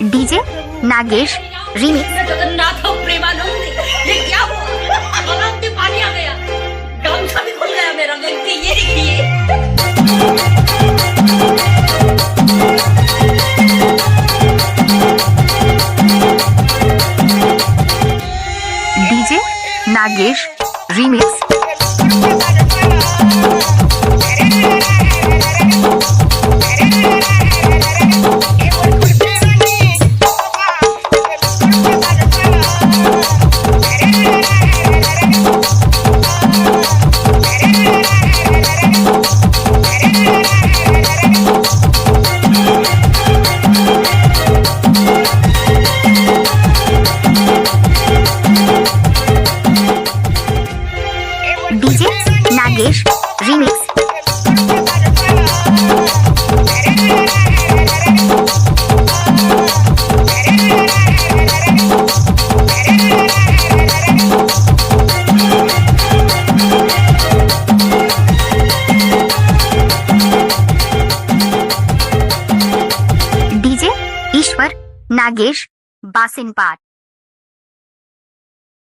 DJ Nagesh remix. Jagannath Premanand, ये क्या हुआ? गलाव में पानी आ गया, गामछा भी खुल गया मेरा। देखिए, ये देखिए। DJ Nagesh remix. DJ Nagesh remix. DJ ईश्वर नागेश बासिनपाट।